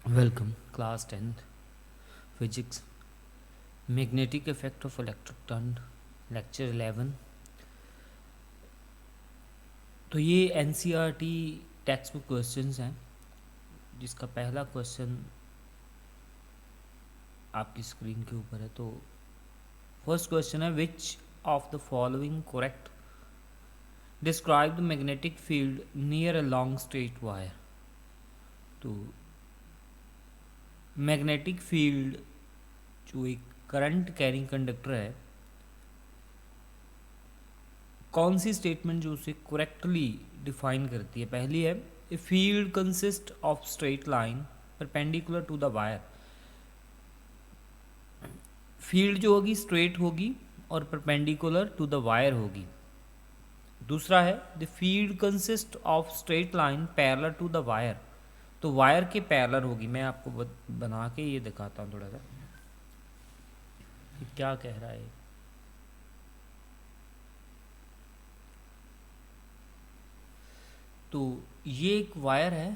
Welcome, class 10th, physics, magnetic effect of electric current, lecture 11। तो ये NCERT text book questions हैं, जिसका पहला क्वेश्चन आपकी स्क्रीन के ऊपर है। तो फर्स्ट क्वेश्चन है, which of the following correct, describe the magnetic field near a long straight wire. तो मैग्नेटिक फील्ड जो एक करंट कैरिंग कंडक्टर है, कौन सी स्टेटमेंट जो उसे करेक्टली डिफाइन करती है? पहली है, a field consist of straight line perpendicular to the wire. Field जो होगी स्ट्रेट होगी और परपेंडिकुलर टू द वायर होगी। दूसरा है, the field consist of straight line parallel to the wire. तो वायर के पैरेलल होगी। मैं आपको बना के ये दिखाता हूँ थोड़ा सा कि क्या कह रहा है। तो ये एक वायर है,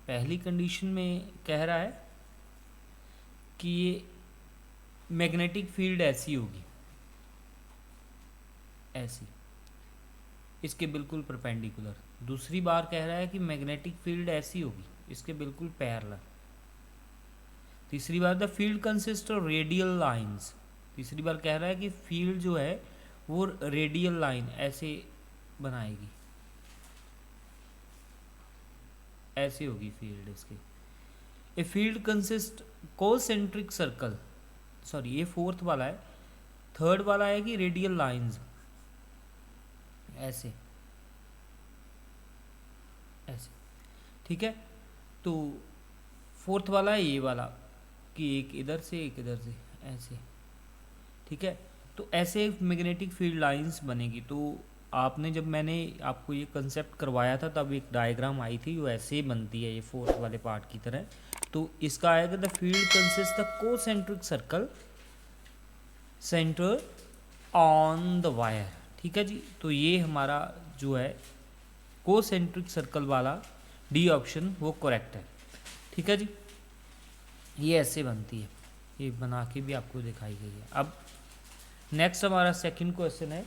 पहली कंडीशन में कह रहा है कि ये मैग्नेटिक फील्ड ऐसी होगी, ऐसी, इसके बिल्कुल परपेंडिकुलर। दूसरी बार कह रहा है कि मैग्नेटिक फील्ड ऐसी होगी, इसके बिल्कुल पैरेलल। तीसरी बार, the field consist of radial lines. तीसरी बार कह रहा है कि फील्ड जो है वो रेडियल लाइन ऐसे बनाएगी, ऐसे होगी फील्ड इसकी। ए field consist concentric circle, sorry ये फोर्थ वाला है। थर्ड वाला है कि रेडियल लाइंस ऐसे, ऐसे, ठीक है। तो फोर्थ वाला है ये वाला कि एक इधर से एक इधर से ऐसे, ठीक है। तो ऐसे मैग्नेटिक फील्ड लाइंस बनेगी। तो आपने जब मैंने आपको ये कंसेप्ट करवाया था तब एक डायग्राम आई थी, वो ऐसे ही बनती है ये फोर्थ वाले पार्ट की तरह। तो इसका आएगा, the field consist the concentric circle centre on the wire, ठीक है जी। तो ये हमारा जो है कोसेंट्रिक सर्कल वाला डी ऑप्शन वो करेक्ट है, ठीक है जी। ये ऐसे बनती है, ये बना के भी आपको दिखाई गई है। अब नेक्स्ट हमारा सेकंड क्वेश्चन है,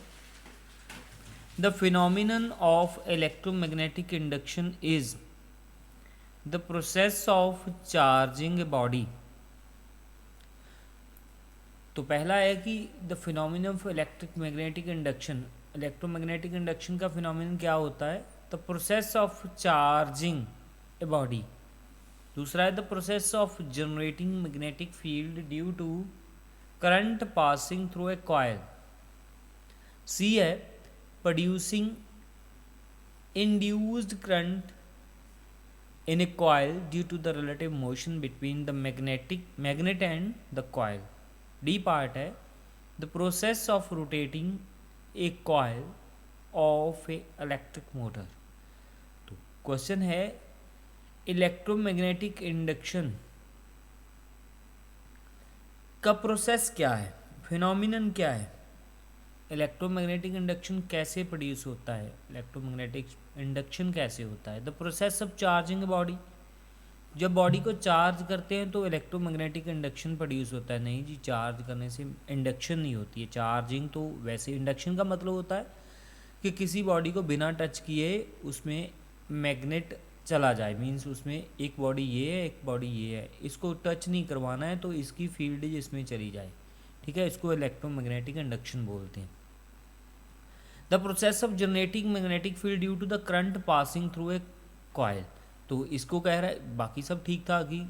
the phenomenon of electromagnetic induction is the process of charging a body. तो पहला है कि the phenomenon of electric magnetic induction, electromagnetic induction का फिनोमिनन क्या होता है? The process of charging a body. दूसरा है, the process of generating magnetic field due to current passing through a coil. C है, producing induced current in a coil due to the relative motion between the magnet and the coil. D part है, the process of rotating a coil of a electric motor। तो question है, electromagnetic induction का process क्या है, phenomenon क्या है, electromagnetic induction कैसे produce होता है, इलेक्ट्रोमैग्नेटिक इंडक्शन कैसे होता है। The process of charging body, जब बॉडी को चार्ज करते हैं तो इलेक्ट्रोमैग्नेटिक इंडक्शन प्रोड्यूस होता है। नहीं जी, चार्ज करने से इंडक्शन नहीं होती है, चार्जिंग तो वैसे इंडक्शन का मतलब होता है कि किसी बॉडी को बिना टच किए उसमें मैग्नेट चला जाए। मीन्स उसमें एक बॉडी ये है, एक बॉडी ये है, इसको टच नहीं करवाना है तो इसकी फील्ड इसमें चली जाए, ठीक है। इसको इलेक्ट्रोमैग्नेटिक इंडक्शन बोलते हैं। The process of generating magnetic field due to the current passing through a coil. तो इसको कह रहा है, बाकी सब ठीक था कि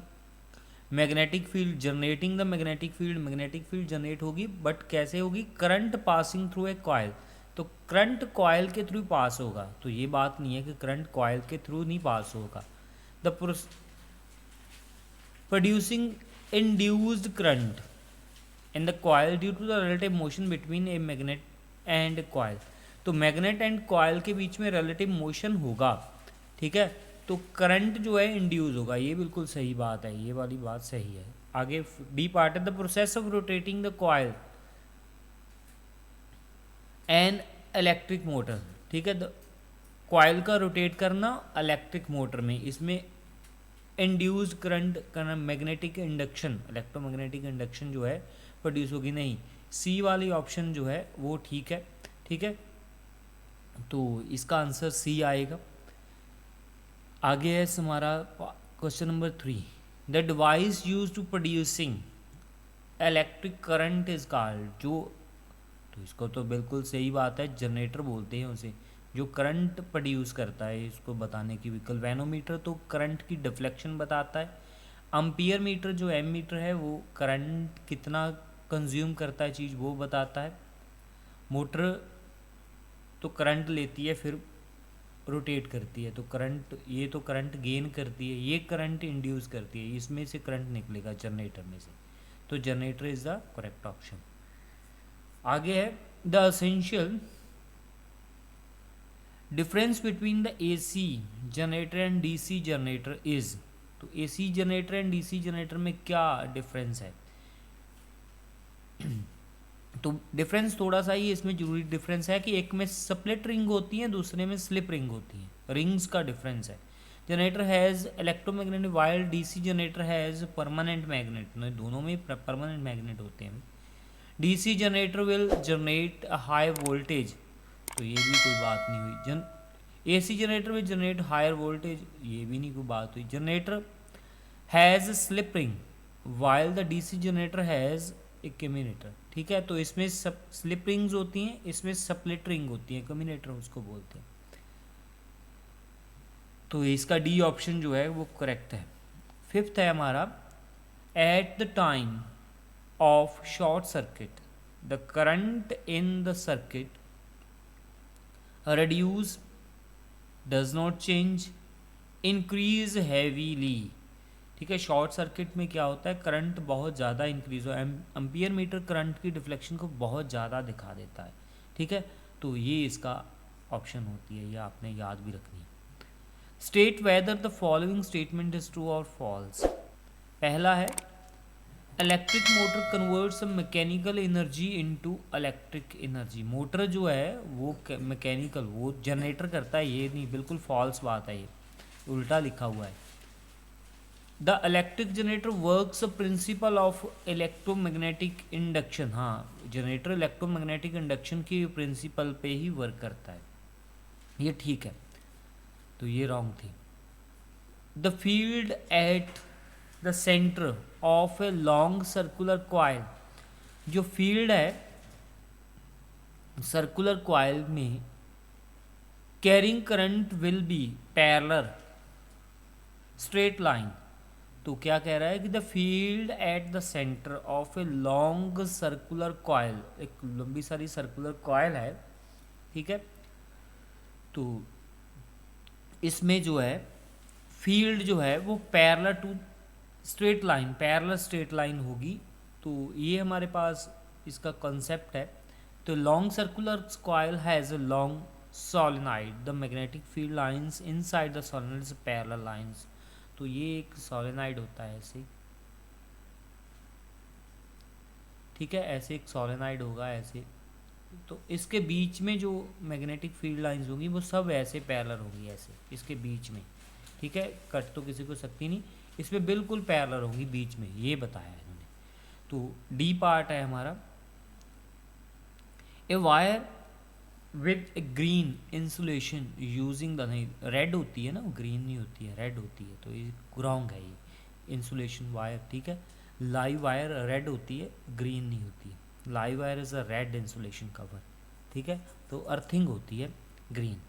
magnetic field generating the magnetic field generate होगी, बट कैसे होगी? Current passing through a coil. तो करंट कॉइल के थ्रू पास होगा। तो ये बात नहीं है कि करंट कॉइल के थ्रू नहीं पास होगा। The producing induced current in the coil due to the relative motion between a magnet and coil. तो मैग्नेट एंड कॉइल के बीच में रिलेटिव मोशन होगा, ठीक है। तो करंट जो है इंड्यूस होगा, ये बिल्कुल सही बात है, ये वाली बात सही है। आगे डी पार्ट है, the process of rotating the coil and electric motor, ठीक है। कॉइल का रोटेट करना इलेक्ट्रिक मोटर में, इसमें induced current magnetic induction, electromagnetic induction जो है प्रोड्यूस होगी, नहीं। सी वाली ऑप्शन जो है वो ठीक है, ठीक है, तो इसका आंसर सी आएगा। आगे है हमारा question number 3, the device use to producing electric current is called, जो, तो इसको तो बिल्कुल सही बात है, जनरेटर बोलते हैं उसे, जो करंट प्रोड्यूस करता है, इसको बताने की विकल्प। वैनोमीटर तो करंट की डिफ्लेक्शन बताता है। अम्पियर मीटर जो एम मीटर है वो करंट कितना कंज्यूम करता है चीज़ वो बताता है। मोटर तो करंट लेती है फिर रोटेट करती है, तो करंट, ये तो करंट गेन करती है, ये करंट इंड्यूस करती है, इसमें से करंट निकलेगा जनरेटर में से, तो generator is the correct option. आगे है the essential difference between the AC generator and DC generator is, तो AC generator and DC generator में क्या डिफरेंस है? तो डिफरेंस थोड़ा सा ही इसमें जरूरी डिफरेंस है कि एक में स्प्लिट रिंग होती है, दूसरे में स्लिप रिंग होती है, रिंग्स का डिफरेंस है। Generator has electromagnetic while DC generator has permanent magnet, दोनों में परमानेंट मैग्नेट होते हैं। DC generator will generate a high voltage, तो ये भी कोई बात नहीं हुई। AC generator will generate higher voltage, ये भी नहीं कोई बात हुई। Generator has slip ring while the DC generator has a commutator, ठीक है, तो इसमें सब स्लिप रिंग्स होती हैं, इसमें स्प्लिट रिंग होती है, कम्यूटेटर उसको बोलते हैं। तो इसका डी ऑप्शन जो है वो करेक्ट है। फिफ्थ है हमारा, at the time of short circuit the current in the circuit reduce, does not change, increase heavily, ठीक है। शॉर्ट सर्किट में क्या होता है, करंट बहुत ज़्यादा इंक्रीज हो, एम्पियर मीटर करंट की डिफ्लेक्शन को बहुत ज़्यादा दिखा देता है, ठीक है, तो ये इसका ऑप्शन होती है, ये आपने याद भी रखनी है। State whether the following statement is true और फॉल्स। पहला है electric motor converts mechanical energy into electric energy, motor जो है वो मैकेनिकल, वो जनरेटर करता है, ये नहीं, बिल्कुल फॉल्स बात है, ये उल्टा लिखा हुआ है। The electric generator works principle of electromagnetic induction, हाँ, जनरेटर इलेक्ट्रोमैग्नेटिक इंडक्शन की प्रिंसिपल पे ही वर्क करता है, ये ठीक है, तो ये रॉन्ग थी। The field at the centre of a long circular coil, जो फील्ड है सर्कुलर कॉइल में carrying current will be parallel straight line, तो क्या कह रहा है कि the field at the centre of a long circular coil, एक लंबी सारी सर्कुलर कॉइल है, ठीक है, तो इसमें जो है फील्ड जो है वो parallel to straight line, parallel straight line होगी, तो ये हमारे पास इसका कॉन्सेप्ट है। तो long circular coil has a long solenoid, the magnetic field lines inside the solenoid is parallel lines, तो ये एक सोलेनॉइड होता है ऐसे, ठीक है, ऐसे एक सोलेनॉइड होगा ऐसे, तो इसके बीच में जो मैग्नेटिक फील्ड लाइंस होंगी वो सब ऐसे पैरेलल होंगी, ऐसे इसके बीच में, ठीक है, कट तो किसी को सकती नहीं, इसमें बिल्कुल पैरेलल होंगी बीच में, ये बताया है इन्होंने। तो डी पार्ट है हमारा, a wire with a green insulation using the, नहीं रेड होती है ना, ग्रीन नहीं होती है, रेड होती है, तो ये रॉन्ग है, ये इंसुलेशन वायर, ठीक है, लाइव वायर रेड होती है, ग्रीन नहीं होती है, live wire is a red insulation cover, ठीक है, तो अर्थिंग होती है ग्रीन,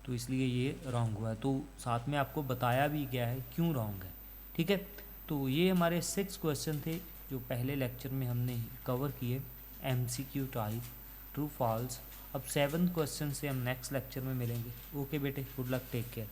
तो इसलिए ये रॉन्ग हुआ है, तो साथ में आपको बताया भी गया है क्यों रॉन्ग है, ठीक है। तो ये हमारे 6 क्वेश्चन थे जो पहले लेक्चर में हमने कवर किए, MCQ टाइप, ट्रू फॉल्स। अब 7 क्वेश्चन से हम नेक्स्ट लेक्चर में मिलेंगे। ओके बेटे, गुड लक, टेक केयर।